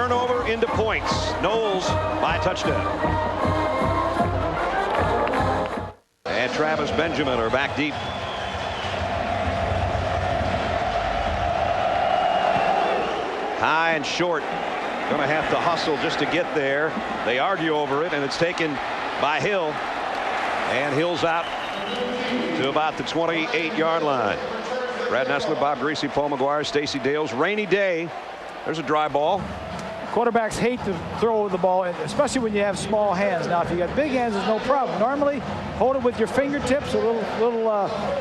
turnover into points. Knowles by a touchdown. And Travis Benjamin are back deep. High and short. Going to have to hustle just to get there. They argue over it, and it's taken by Hill. And Hill's out to about the 28-yard line. Brad Nessler, Bob Greasy, Paul McGuire, Stacey Dales. Rainy day. There's a dry ball. Quarterbacks hate to throw the ball, especially when you have small hands. Now, if you got big hands, there's no problem. Normally, hold it with your fingertips, a little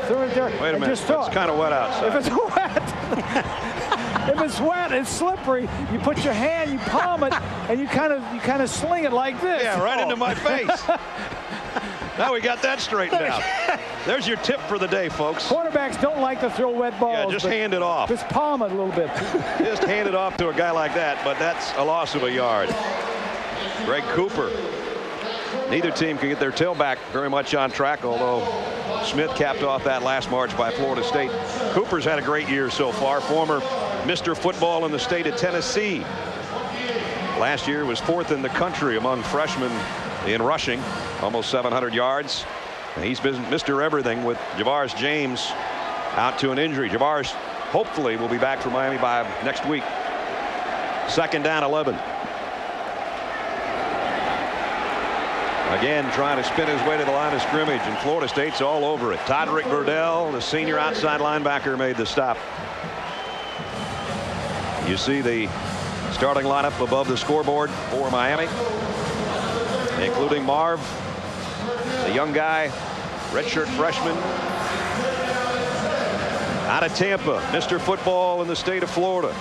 throw it there. Wait a minute. Just throw It's it. kind of wet outside. If it's wet, if it's wet, it's slippery. You put your hand, you palm it, and you kind of sling it like this. Yeah, right into my face. Now we got that straightened out. There's your tip for the day, folks. Quarterbacks don't like to throw wet balls. Yeah, just hand it off. Just palm it a little bit. Just hand it off to a guy like that, but that's a loss of a yard. Greg Cooper. Neither team can get their tailback very much on track, although Smith capped off that last march by Florida State. Cooper's had a great year so far. Former Mr. Football in the state of Tennessee. Last year was 4th in the country among freshmen in rushing, almost 700 yards. And he's been Mr. Everything with Javaris James out to an injury. Javaris hopefully will be back for Miami by next week. 2nd down 11. Again, trying to spin his way to the line of scrimmage, and Florida State's all over it. Todrick Burdell, the senior outside linebacker, made the stop. You see the starting lineup above the scoreboard for Miami, including Marv, the young guy, redshirt freshman out of Tampa, Mr. Football in the state of Florida.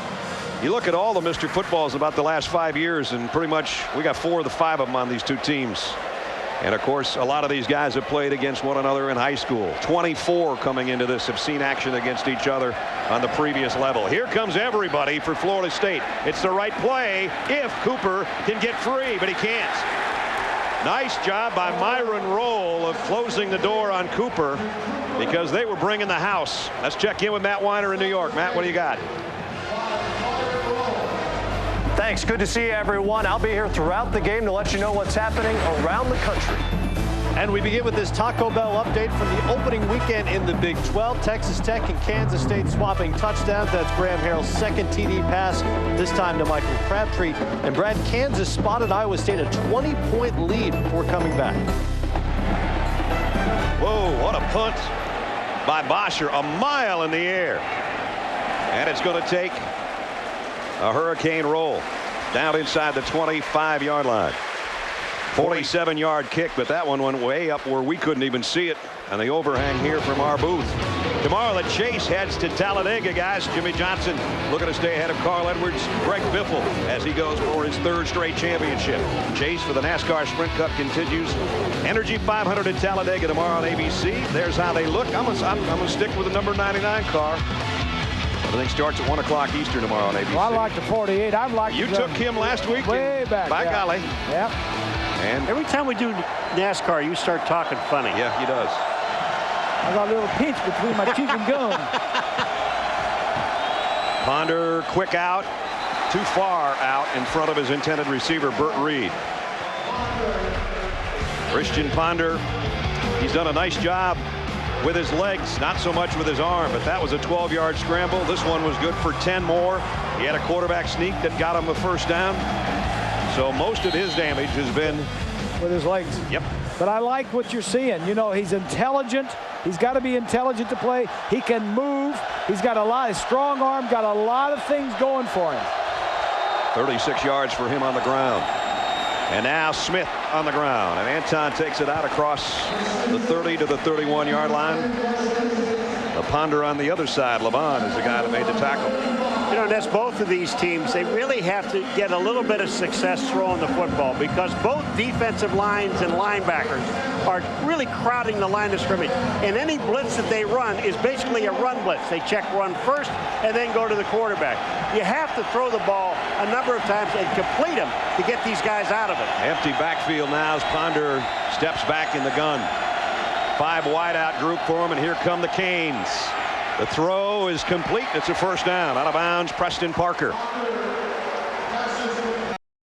You look at all the Mr. Footballs about the last 5 years, and pretty much we got 4 of the 5 of them on these two teams. And of course, a lot of these guys have played against one another in high school. 24 coming into this have seen action against each other on the previous level. Here comes everybody for Florida State. It's the right play if Cooper can get free, but he can't. Nice job by Myron Roll of closing the door on Cooper because they were bringing the house. Let's check in with Matt Weiner in New York. Matt, what do you got? Thanks. Good to see you, everyone. I'll be here throughout the game to let you know what's happening around the country. And we begin with this Taco Bell update from the opening weekend in the Big 12. Texas Tech and Kansas State swapping touchdowns. That's Graham Harrell's 2nd TD pass, this time to Michael Crabtree. And Brad, Kansas spotted Iowa State a 20-point lead before coming back. Whoa, what a punt by Bosher, a mile in the air. And it's going to take a hurricane roll down inside the 25-yard line. 47-yard kick, but that one went way up where we couldn't even see it. And the overhang here from our booth. Tomorrow the chase heads to Talladega, guys. Jimmy Johnson looking to stay ahead of Carl Edwards. Greg Biffle as he goes for his 3rd straight championship. Chase for the NASCAR Sprint Cup continues. Energy 500 at Talladega tomorrow on ABC. There's how they look. I'm gonna stick with the number 99 car. Everything starts at 1 o'clock Eastern tomorrow on ABC. Well, I like the 48. I'd like You took him last week. Way back. By golly. Yep. And every time we do NASCAR, you start talking funny. Yeah, he does. I got a little pinch between my teeth and gum. Ponder quick out, too far out in front of his intended receiver, Burt Reed. Christian Ponder, he's done a nice job with his legs, not so much with his arm, but that was a 12-yard scramble. This one was good for 10 more. He had a quarterback sneak that got him a 1st down. So most of his damage has been with his legs. Yep. But I like what you're seeing. You know, he's intelligent. He's got to be intelligent to play. He can move. He's got a lot of strong arm, got a lot of things going for him. 36 yards for him on the ground. And now Smith on the ground. And Anton takes it out across the 30 to the 31-yard line. The Ponder on the other side. LeBon is the guy that made the tackle. You know, that's both of these teams. They really have to get a little bit of success throwing the football because both defensive lines and linebackers are really crowding the line of scrimmage. And any blitz that they run is basically a run blitz. They check run first and then go to the quarterback. You have to throw the ball a number of times and complete them to get these guys out of it. Empty backfield now as Ponder steps back in the gun. 5 wide out group for him, and here come the Canes. The throw is complete. It's a 1st down. Out of bounds, Preston Parker.